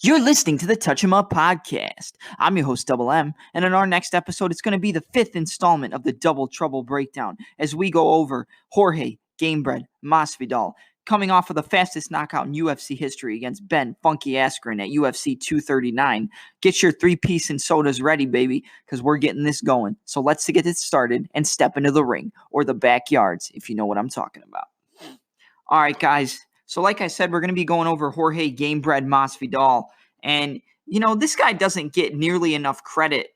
You're listening to the Touch 'em Up podcast. I'm your host, Double M, and in our next episode, it's going to be the 5th installment of the Double Trouble Breakdown as we go over Jorge, Gamebred, Masvidal, coming off of the fastest knockout in UFC history against Ben Funky Askren at UFC 239. Get your 3-piece and sodas ready, baby, because we're getting this going. So let's get it started and step into the ring, or the backyards, if you know what I'm talking about. All right, guys. So like I said, we're going to be going over Jorge Gamebred Masvidal. And, this guy doesn't get nearly enough credit.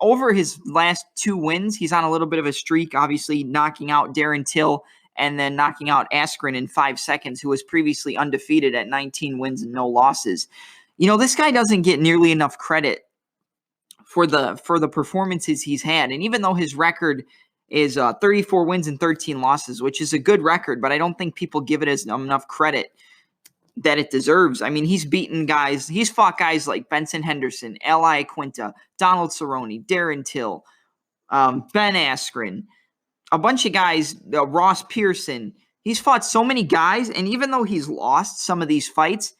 Over his last 2 wins, he's on a little bit of a streak, obviously knocking out Darren Till and then knocking out Askren in 5 seconds, who was previously undefeated at 19 wins and no losses. This guy doesn't get nearly enough credit for the performances he's had. And even though his record is 34 wins and 13 losses, which is a good record, but I don't think people give it as enough credit that it deserves. I mean, he's fought guys like Benson Henderson, L.I. Quinta, Donald Cerrone, Darren Till, Ben Askren, a bunch of guys, Ross Pearson. He's fought so many guys, and even though he's lost some of these fights,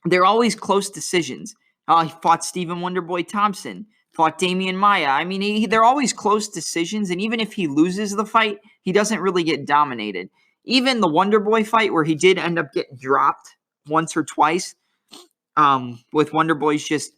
they're always close decisions. He fought Stephen Wonderboy Thompson, fought Demian Maia. I mean, they're always close decisions, and even if he loses the fight, he doesn't really get dominated. Even the Wonderboy fight, where he did end up getting dropped once or twice, with Wonderboy's just,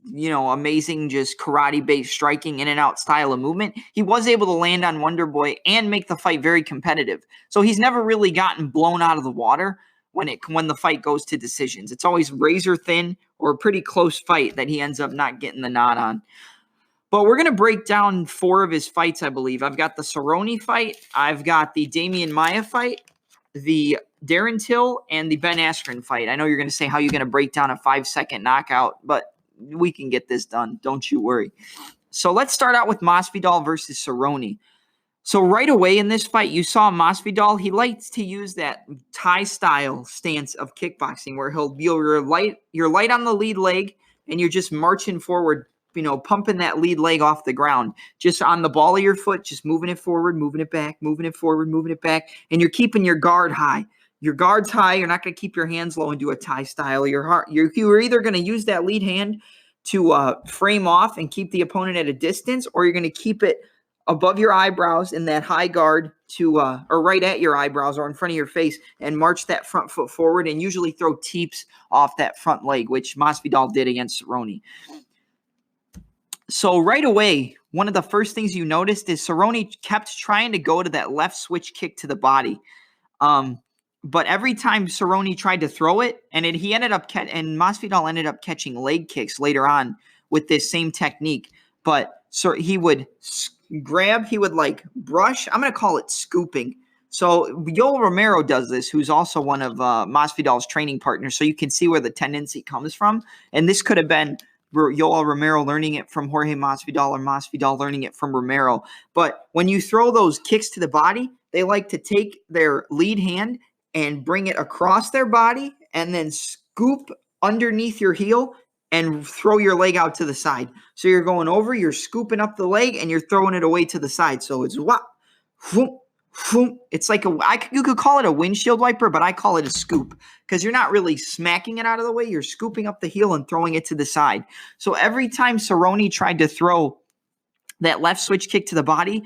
amazing, just karate-based striking in and out style of movement, he was able to land on Wonderboy and make the fight very competitive. So he's never really gotten blown out of the water when the fight goes to decisions. It's always razor thin or a pretty close fight that he ends up not getting the nod on. But we're going to break down 4 of his fights, I believe. I've got the Cerrone fight, I've got the Demian Maia fight, the Darren Till, and the Ben Askren fight. I know you're going to say, how are you going to break down a 5-second knockout? But we can get this done. Don't you worry. So let's start out with Masvidal versus Cerrone. So right away in this fight, you saw Masvidal. He likes to use that Thai style stance of kickboxing, where you're light on the lead leg, and you're just marching forward, pumping that lead leg off the ground, just on the ball of your foot, just moving it forward, moving it back, moving it forward, moving it back, and you're keeping your guard high. Your guard's high. You're not going to keep your hands low and do a Thai style. You're either going to use that lead hand to frame off and keep the opponent at a distance, or you're going to keep it above your eyebrows in that high guard or right at your eyebrows or in front of your face, and march that front foot forward and usually throw teeps off that front leg, which Masvidal did against Cerrone. So right away, one of the first things you noticed is Cerrone kept trying to go to that left switch kick to the body. But every time Cerrone tried to throw it, and Masvidal ended up catching leg kicks later on with this same technique. But he would grab, he would brush. I'm going to call it scooping. So Yoel Romero does this, who's also one of Masvidal's training partners. So you can see where the tendency comes from. And this could have been Yoel Romero learning it from Jorge Masvidal, or Masvidal learning it from Romero. But when you throw those kicks to the body, they like to take their lead hand and bring it across their body and then scoop underneath your heel and throw your leg out to the side. So you're going over, you're scooping up the leg, and you're throwing it away to the side. So it's whop, whoop, whoop. It's like you could call it a windshield wiper, but I call it a scoop, because you're not really smacking it out of the way. You're scooping up the heel and throwing it to the side. So every time Cerrone tried to throw that left switch kick to the body,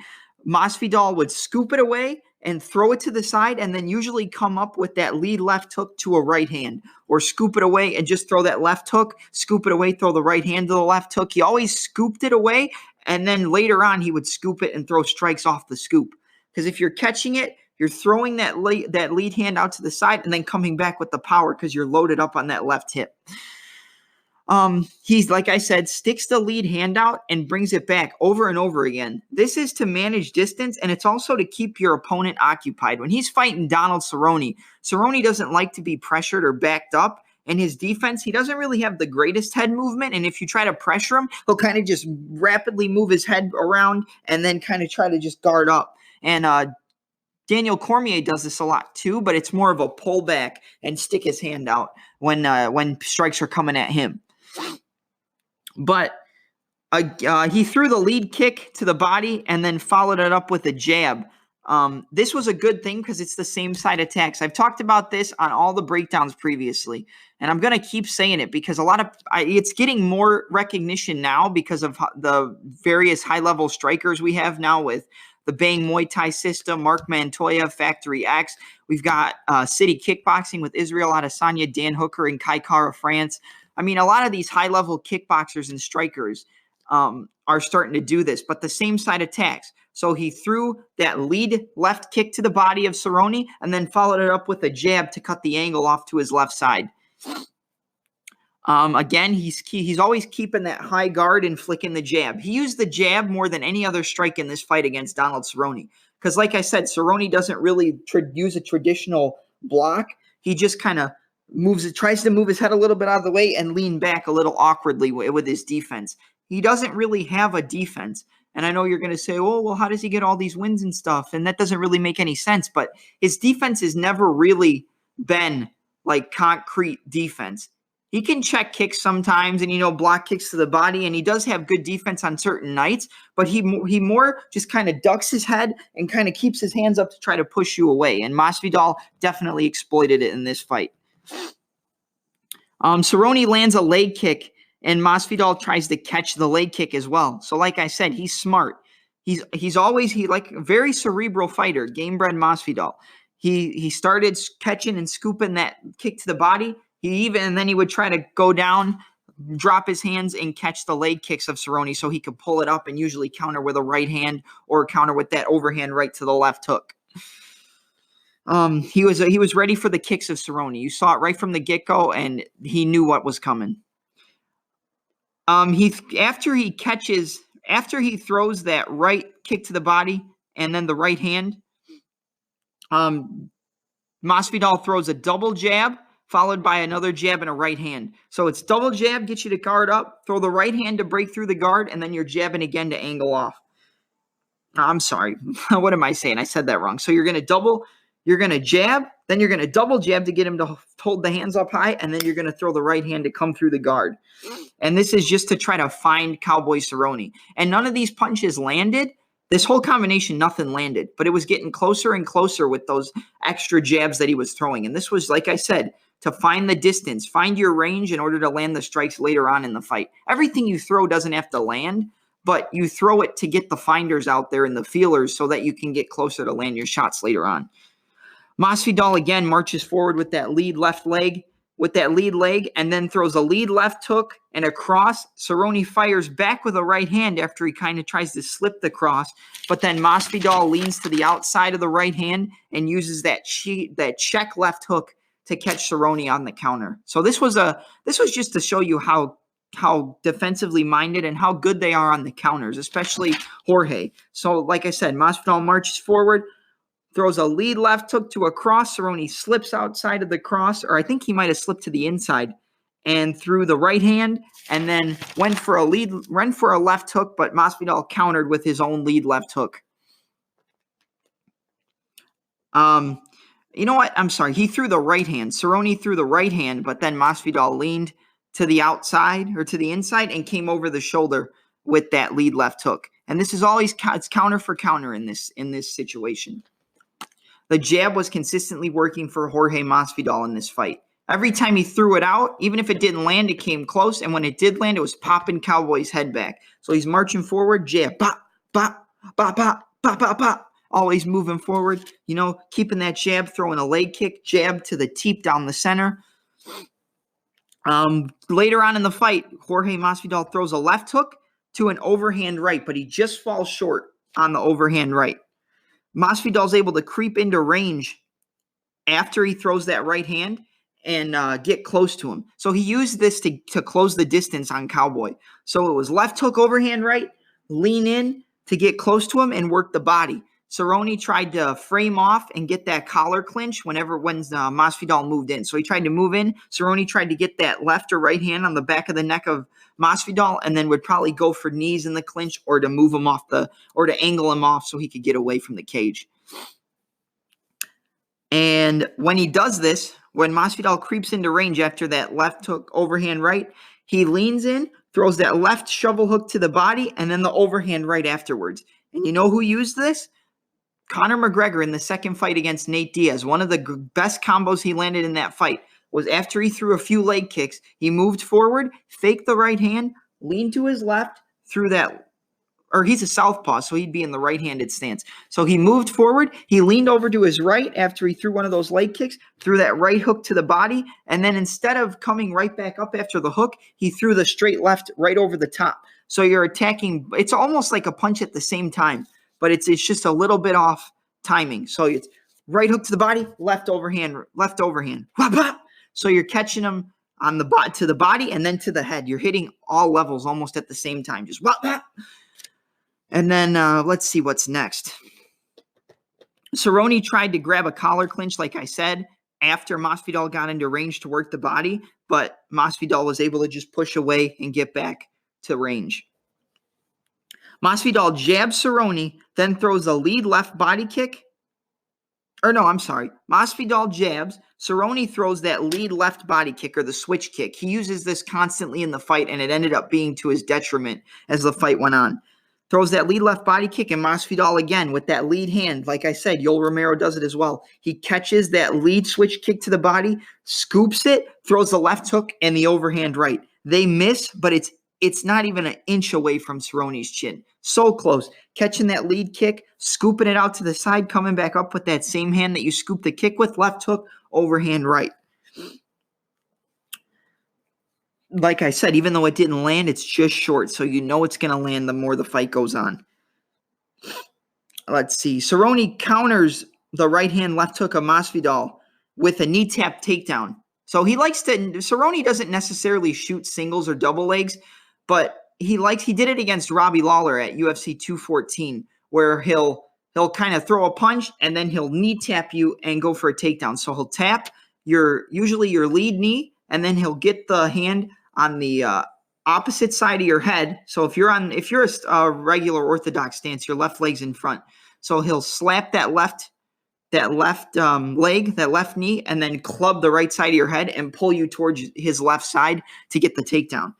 Masvidal would scoop it away and throw it to the side, and then usually come up with that lead left hook to a right hand, or scoop it away and just throw that left hook, scoop it away, throw the right hand to the left hook. He always scooped it away, and then later on he would scoop it and throw strikes off the scoop. Because if you're catching it, you're throwing that lead hand out to the side and then coming back with the power because you're loaded up on that left hip. He's, like I said, sticks the lead hand out and brings it back over and over again. This is to manage distance, and it's also to keep your opponent occupied. When he's fighting Donald Cerrone, Cerrone doesn't like to be pressured or backed up. In his defense, he doesn't really have the greatest head movement, and if you try to pressure him, he'll kind of just rapidly move his head around and then kind of try to just guard up. And Daniel Cormier does this a lot too, but it's more of a pullback and stick his hand out when strikes are coming at him. But he threw the lead kick to the body and then followed it up with a jab This was a good thing because it's the same side attacks. I've talked about this on all the breakdowns previously, and I'm going to keep saying it because it's getting more recognition now because of the various high-level strikers we have now with the Bang Muay Thai system, Mark Montoya, Factory X. We've got City Kickboxing with Israel Adesanya, Dan Hooker, and Kai Kara France. I mean, a lot of these high-level kickboxers and strikers are starting to do this, but the same side attacks. So he threw that lead left kick to the body of Cerrone and then followed it up with a jab to cut the angle off to his left side. Again, he's always keeping that high guard and flicking the jab. He used the jab more than any other strike in this fight against Donald Cerrone. Because like I said, Cerrone doesn't really use a traditional block. He just kind of tries to move his head a little bit out of the way and lean back a little awkwardly with his defense. He doesn't really have a defense. And I know you're going to say, oh, well, how does he get all these wins and stuff? And that doesn't really make any sense. But his defense has never really been like concrete defense. He can check kicks sometimes and, block kicks to the body. And he does have good defense on certain nights. But he more just kind of ducks his head and kind of keeps his hands up to try to push you away. And Masvidal definitely exploited it in this fight. Cerrone lands a leg kick. And Masvidal tries to catch the leg kick as well. So like I said, he's smart. He's always like a very cerebral fighter, Gamebred Masvidal. He started catching and scooping that kick to the body. And then he would try to go down, drop his hands, and catch the leg kicks of Cerrone so he could pull it up and usually counter with a right hand or counter with that overhand right to the left hook. He was ready for the kicks of Cerrone. You saw it right from the get-go, and he knew what was coming. After he throws that right kick to the body and then the right hand, Masvidal throws a double jab followed by another jab and a right hand. So it's double jab, get you to guard up, throw the right hand to break through the guard, and then you're jabbing again to angle off. I'm sorry. What am I saying? I said that wrong. So you're going to jab, then you're going to double jab to get him to hold the hands up high, and then you're going to throw the right hand to come through the guard. And this is just to try to find Cowboy Cerrone. And none of these punches landed. This whole combination, nothing landed. But it was getting closer and closer with those extra jabs that he was throwing. And this was, like I said, to find the distance, find your range in order to land the strikes later on in the fight. Everything you throw doesn't have to land, but you throw it to get the finders out there and the feelers so that you can get closer to land your shots later on. Masvidal again marches forward with that lead leg, and then throws a lead left hook and a cross. Cerrone fires back with a right hand after he kind of tries to slip the cross, but then Masvidal leans to the outside of the right hand and uses that check left hook to catch Cerrone on the counter. So this was just to show you how defensively minded and how good they are on the counters, especially Jorge. So like I said, Masvidal marches forward, throws a lead left hook to a cross. Cerrone slips outside of the cross, or I think he might have slipped to the inside, and threw the right hand, and then went for a left hook, but Masvidal countered with his own lead left hook. You know what? I'm sorry. He threw the right hand. Cerrone threw the right hand, but then Masvidal leaned to the outside or to the inside and came over the shoulder with that lead left hook. And this is always it's counter for counter in this situation. The jab was consistently working for Jorge Masvidal in this fight. Every time he threw it out, even if it didn't land, it came close. And when it did land, it was popping Cowboy's head back. So he's marching forward, jab, pop, pop, pop, pop, pop, pop, pop. Always moving forward, keeping that jab, throwing a leg kick, jab to the teep down the center. Later on in the fight, Jorge Masvidal throws a left hook to an overhand right, but he just falls short on the overhand right. Masvidal's able to creep into range after he throws that right hand and get close to him. So he used this to close the distance on Cowboy. So it was left hook, overhand right, lean in to get close to him and work the body. Cerrone tried to frame off and get that collar clinch when Masvidal moved in. So he tried to move in. Cerrone tried to get that left or right hand on the back of the neck of Masvidal and then would probably go for knees in the clinch or to move him off or to angle him off so he could get away from the cage. And when he does this, when Masvidal creeps into range after that left hook overhand right, he leans in, throws that left shovel hook to the body, and then the overhand right afterwards. And you know who used this? Conor McGregor in the second fight against Nate Diaz, one of the best combos he landed in that fight was after he threw a few leg kicks, he moved forward, faked the right hand, leaned to his left, threw that, or he's a southpaw, so he'd be in the right-handed stance. So he moved forward, he leaned over to his right after he threw one of those leg kicks, threw that right hook to the body, and then instead of coming right back up after the hook, he threw the straight left right over the top. So you're attacking, it's almost like a punch at the same time, but it's just a little bit off timing. So it's right hook to the body, left overhand. Whop, whop. So you're catching them on the to the body and then to the head. You're hitting all levels almost at the same time. Just whop, whop. And then let's see what's next. Cerrone tried to grab a collar clinch, like I said, after Masvidal got into range to work the body, but Masvidal was able to just push away and get back to range. Masvidal jabs Cerrone, then throws a lead left body kick. Masvidal jabs. Cerrone throws that lead left body kick or the switch kick. He uses this constantly in the fight, and it ended up being to his detriment as the fight went on. Throws that lead left body kick, and Masvidal again with that lead hand. Like I said, Yoel Romero does it as well. He catches that lead switch kick to the body, scoops it, throws the left hook and the overhand right. They miss, but it's not even an inch away from Cerrone's chin. So close. Catching that lead kick, scooping it out to the side, coming back up with that same hand that you scooped the kick with, left hook, overhand right. Like I said, even though it didn't land, it's just short, so you know it's going to land the more the fight goes on. Let's see. Cerrone counters the right hand left hook of Masvidal with a knee tap takedown. So Cerrone doesn't necessarily shoot singles or double legs, but he did it against Robbie Lawler at UFC 214, where he'll kind of throw a punch and then he'll knee tap you and go for a takedown. So he'll tap usually your lead knee, and then he'll get the hand on the opposite side of your head. So if you're a regular orthodox stance, your left leg's in front. So he'll slap that left leg, that left knee, and then club the right side of your head and pull you towards his left side to get the takedown.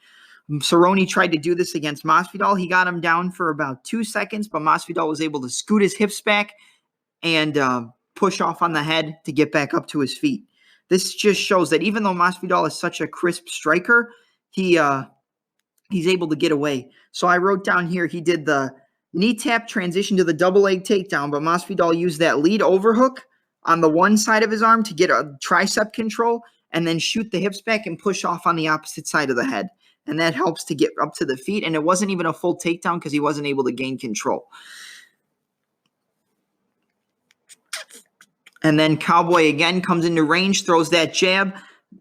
Cerrone tried to do this against Masvidal. He got him down for about 2 seconds, but Masvidal was able to scoot his hips back and push off on the head to get back up to his feet. This just shows that even though Masvidal is such a crisp striker, he's able to get away. So I wrote down here, he did the knee tap transition to the double leg takedown, but Masvidal used that lead overhook on the one side of his arm to get a tricep control and then shoot the hips back and push off on the opposite side of the head. And that helps to get up to the feet. And it wasn't even a full takedown because he wasn't able to gain control. And then Cowboy again comes into range, throws that jab.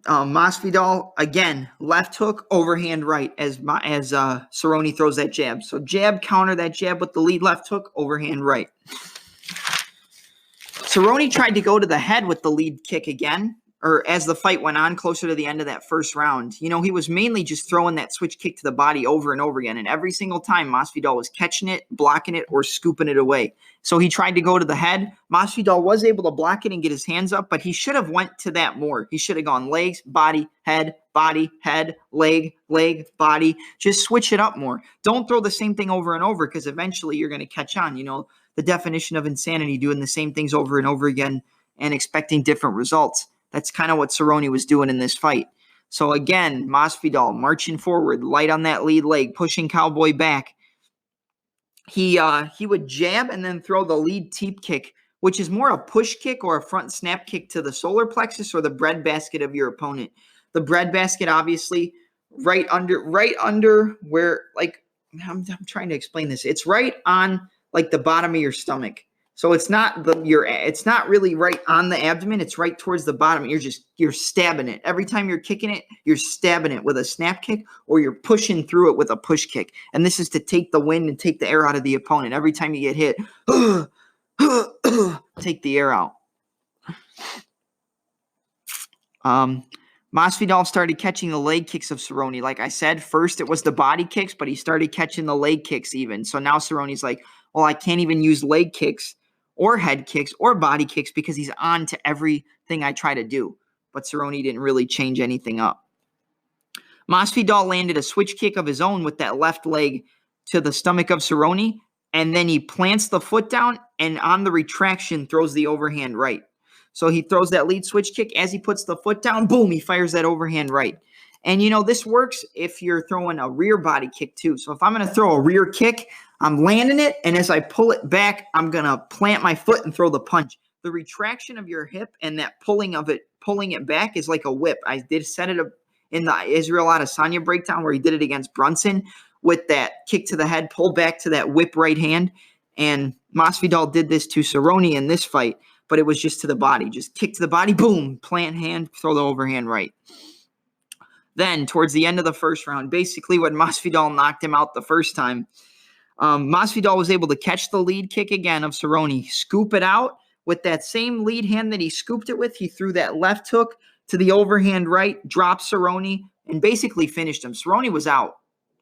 Masvidal, again, left hook, overhand right as Cerrone throws that jab. So jab, counter that jab with the lead left hook, overhand right. Cerrone tried to go to the head with the lead kick again, or as the fight went on closer to the end of that first round. He was mainly just throwing that switch kick to the body over and over again. And every single time, Masvidal was catching it, blocking it, or scooping it away. So he tried to go to the head. Masvidal was able to block it and get his hands up, but he should have went to that more. He should have gone legs, body, head, leg, body. Just switch it up more. Don't throw the same thing over and over because eventually you're going to catch on. The definition of insanity, doing the same things over and over again and expecting different results. That's kind of what Cerrone was doing in this fight. So again, Masvidal marching forward, light on that lead leg, pushing Cowboy back. He would jab and then throw the lead teep kick, which is more a push kick or a front snap kick to the solar plexus or the breadbasket of your opponent. The breadbasket, obviously, right under where, like, I'm trying to explain this. It's right on like the bottom of your stomach. So it's not really right on the abdomen. It's right towards the bottom. You're stabbing it. Every time you're kicking it, you're stabbing it with a snap kick or you're pushing through it with a push kick. And this is to take the wind and take the air out of the opponent. Every time you get hit, take the air out. Masvidal started catching the leg kicks of Cerrone. Like I said, first it was the body kicks, but he started catching the leg kicks even. So now Cerrone's like, well, I can't even use leg kicks or head kicks or body kicks because he's on to everything I try to do. But Cerrone didn't really change anything up. Masvidal landed a switch kick of his own with that left leg to the stomach of Cerrone. and then he plants the foot down and on the retraction throws the overhand right. So he throws that lead switch kick. As he puts the foot down, boom, he fires that overhand right. And, this works if you're throwing a rear body kick too. So if I'm going to throw a rear kick, I'm landing it, and as I pull it back, I'm going to plant my foot and throw the punch. The retraction of your hip and that pulling it back is like a whip. I did set it up in the Israel Adesanya breakdown where he did it against Brunson with that kick to the head, pull back to that whip right hand. And Masvidal did this to Cerrone in this fight, but it was just to the body. Just kick to the body, boom, plant hand, throw the overhand right. Then, towards the end of the first round, basically when Masvidal knocked him out the first time, Masvidal was able to catch the lead kick again of Cerrone, scoop it out with that same lead hand that he scooped it with. He threw that left hook to the overhand right, dropped Cerrone, and basically finished him. Cerrone was out,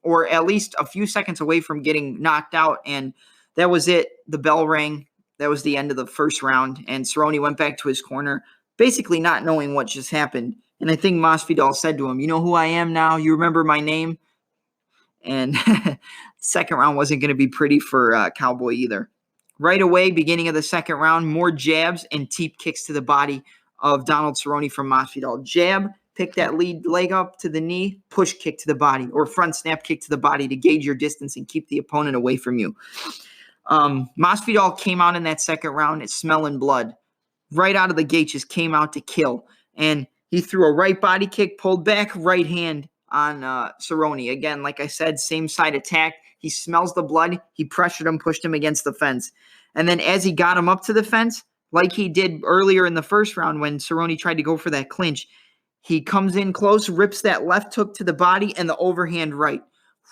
or at least a few seconds away from getting knocked out, and that was it. The bell rang. That was the end of the first round, and Cerrone went back to his corner, basically not knowing what just happened. And I think Masvidal said to him, "You know who I am now? You remember my name?" And second round wasn't going to be pretty for Cowboy either. Right away, beginning of the second round, more jabs and teep kicks to the body of Donald Cerrone from Masvidal. Jab, pick that lead leg up to the knee, push kick to the body, or front snap kick to the body to gauge your distance and keep the opponent away from you. Masvidal came out in that second round, it's smelling blood. Right out of the gate, just came out to kill. And he threw a right body kick, pulled back, right hand on Cerrone. Again, like I said, same side attack. He smells the blood. He pressured him, pushed him against the fence. And then as he got him up to the fence, like he did earlier in the first round when Cerrone tried to go for that clinch, he comes in close, rips that left hook to the body and the overhand right.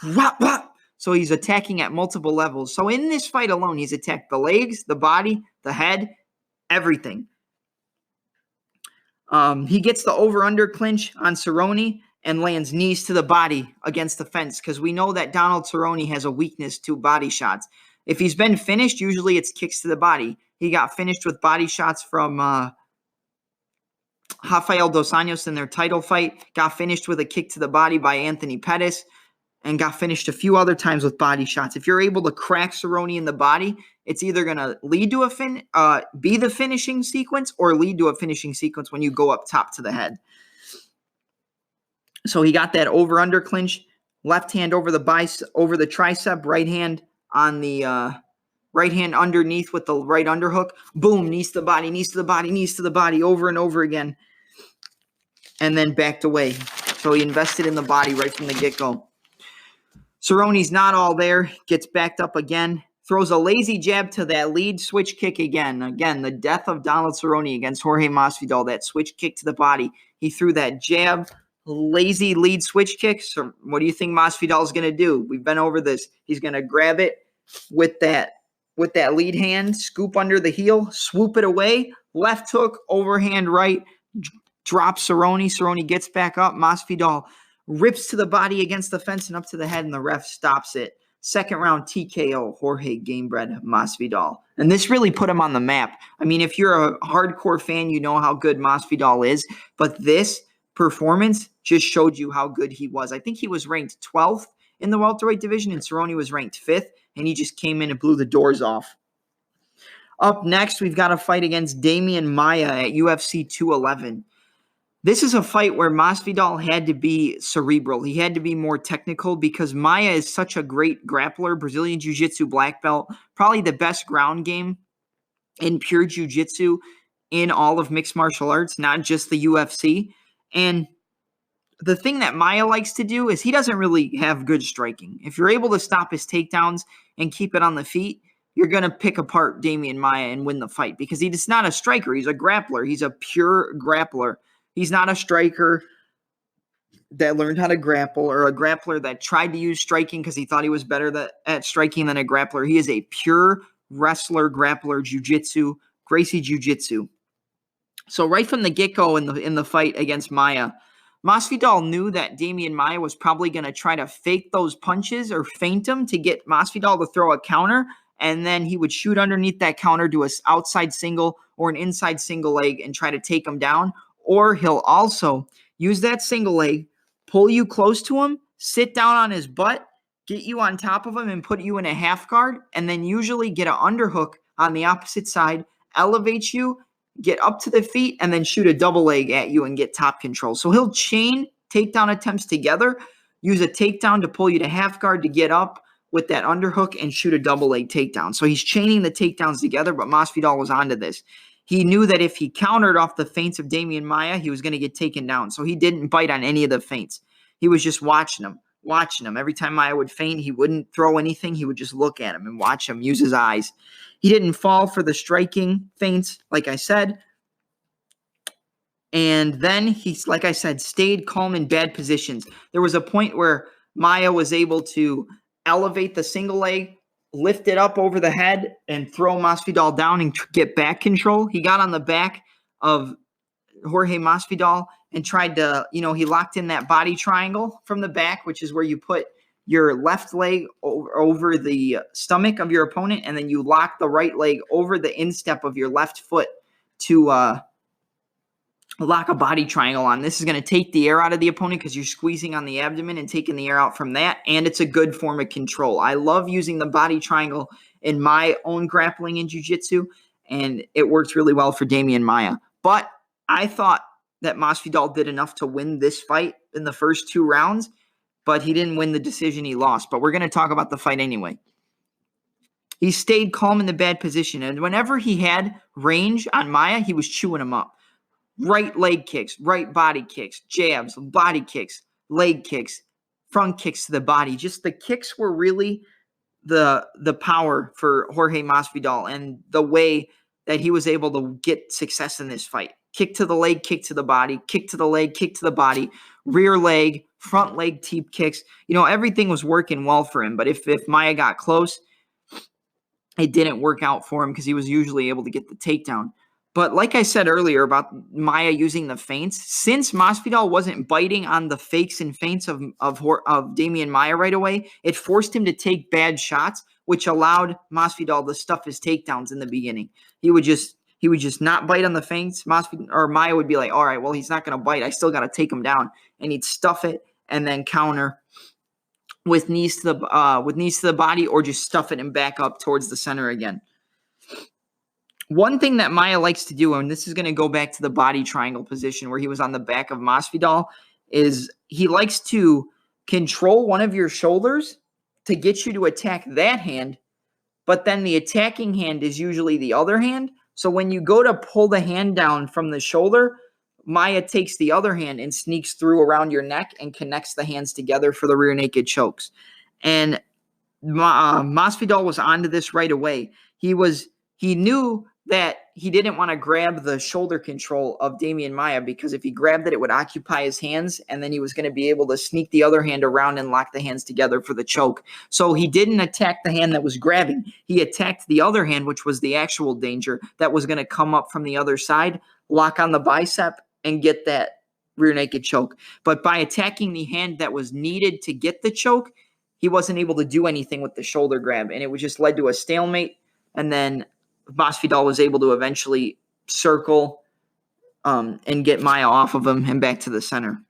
Whop, whop. So he's attacking at multiple levels. So in this fight alone, he's attacked the legs, the body, the head, everything. He gets the over-under clinch on Cerrone and lands knees to the body against the fence because we know that Donald Cerrone has a weakness to body shots. If he's been finished, usually it's kicks to the body. He got finished with body shots from Rafael Dos Anjos in their title fight, got finished with a kick to the body by Anthony Pettis, and got finished a few other times with body shots. If you're able to crack Cerrone in the body, it's either going to lead to be the finishing sequence or lead to a finishing sequence when you go up top to the head. So he got that over-under clinch, left hand over the tricep, right hand on the right hand underneath with the right underhook. Boom, knees to the body, knees to the body, knees to the body, over and over again. And then backed away. So he invested in the body right from the get-go. Cerrone's not all there, gets backed up again, throws a lazy jab to that lead switch kick again. Again, the death of Donald Cerrone against Jorge Masvidal, that switch kick to the body. He threw that jab, lazy lead switch kick. So what do you think Masvidal is going to do? We've been over this. He's going to grab it with that lead hand, scoop under the heel, swoop it away, left hook, overhand right, drop Cerrone. Cerrone gets back up. Masvidal rips to the body against the fence and up to the head, and the ref stops it. Second round TKO, Jorge Gamebred Masvidal. And this really put him on the map. I mean, if you're a hardcore fan, you know how good Masvidal is. But this performance just showed you how good he was. I think he was ranked 12th in the welterweight division, and Cerrone was ranked 5th, and he just came in and blew the doors off. Up next, we've got a fight against Demian Maia at UFC 211. This is a fight where Masvidal had to be cerebral. He had to be more technical because Maia is such a great grappler, Brazilian Jiu-Jitsu black belt, probably the best ground game in pure Jiu-Jitsu in all of mixed martial arts, not just the UFC. And the thing that Maia likes to do is he doesn't really have good striking. If you're able to stop his takedowns and keep it on the feet, you're going to pick apart Demian Maia and win the fight because he's not a striker. He's a grappler. He's a pure grappler. He's not a striker that learned how to grapple or a grappler that tried to use striking because he thought he was better at striking than a grappler. He is a pure wrestler, grappler, jiu-jitsu, Gracie jiu-jitsu. So right from the get-go in the fight against Maia, Masvidal knew that Demian Maia was probably going to try to fake those punches or feint them to get Masvidal to throw a counter, and then he would shoot underneath that counter, do an outside single or an inside single leg and try to take him down. Or he'll also use that single leg, pull you close to him, sit down on his butt, get you on top of him and put you in a half guard, and then usually get an underhook on the opposite side, elevate you, get up to the feet, and then shoot a double leg at you and get top control. So he'll chain takedown attempts together, use a takedown to pull you to half guard to get up with that underhook and shoot a double leg takedown. So he's chaining the takedowns together, but Masvidal was onto this. He knew that if he countered off the feints of Demian Maia, he was going to get taken down. So he didn't bite on any of the feints. He was just watching him. Every time Maia would feint, he wouldn't throw anything. He would just look at him and watch him, use his eyes. He didn't fall for the striking feints, like I said. And then he, like I said, stayed calm in bad positions. There was a point where Maia was able to elevate the single leg, lift it up over the head, and throw Masvidal down and get back control. He got on the back of Jorge Masvidal and tried to, he locked in that body triangle from the back, which is where you put your left leg over the stomach of your opponent, and then you lock the right leg over the instep of your left foot to lock a body triangle on. This is going to take the air out of the opponent because you're squeezing on the abdomen and taking the air out from that, and it's a good form of control. I love using the body triangle in my own grappling in jiu-jitsu, and it works really well for Demian Maia. But I thought that Masvidal did enough to win this fight in the first 2 rounds, but he didn't win the decision. He lost. But we're going to talk about the fight anyway. He stayed calm in the bad position, and whenever he had range on Maia, he was chewing him up. Right leg kicks, right body kicks, jabs, body kicks, leg kicks, front kicks to the body. Just the kicks were really the power for Jorge Masvidal and the way that he was able to get success in this fight. Kick to the leg, kick to the body, kick to the leg, kick to the body, rear leg, front leg teep kicks. Everything was working well for him. But if Maia got close, it didn't work out for him because he was usually able to get the takedown. But like I said earlier about Maia using the feints, since Masvidal wasn't biting on the fakes and feints of Demian Maia right away, it forced him to take bad shots, which allowed Masvidal to stuff his takedowns in the beginning. He would just not bite on the feints. Maia would be like, all right, well, he's not going to bite. I still got to take him down. And he'd stuff it and then counter with knees to the body, or just stuff it and back up towards the center again. One thing that Maia likes to do, and this is going to go back to the body triangle position where he was on the back of Masvidal, is he likes to control one of your shoulders to get you to attack that hand, but then the attacking hand is usually the other hand. So when you go to pull the hand down from the shoulder, Maia takes the other hand and sneaks through around your neck and connects the hands together for the rear naked chokes. And Masvidal was onto this right away. He knew that he didn't want to grab the shoulder control of Demian Maia because if he grabbed it, it would occupy his hands, and then he was going to be able to sneak the other hand around and lock the hands together for the choke. So he didn't attack the hand that was grabbing. He attacked the other hand, which was the actual danger, that was going to come up from the other side, lock on the bicep, and get that rear naked choke. But by attacking the hand that was needed to get the choke, he wasn't able to do anything with the shoulder grab, and it was just led to a stalemate, and then Masvidal was able to eventually circle and get Maia off of him and back to the center.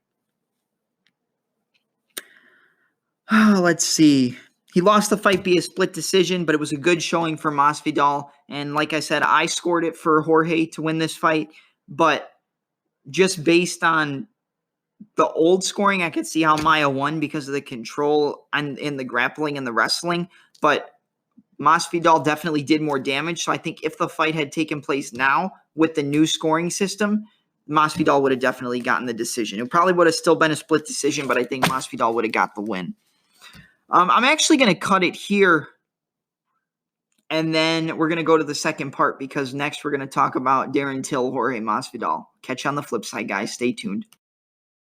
Let's see. He lost the fight via split decision, but it was a good showing for Masvidal. And like I said, I scored it for Jorge to win this fight. But just based on the old scoring, I could see how Maia won because of the control in the grappling and the wrestling. But Masvidal definitely did more damage. So I think if the fight had taken place now with the new scoring system, Masvidal would have definitely gotten the decision. It probably would have still been a split decision, but I think Masvidal would have got the win. I'm actually going to cut it here, and then we're going to go to the second part because next we're going to talk about Darren Till, Jorge Masvidal. Catch you on the flip side, guys. Stay tuned.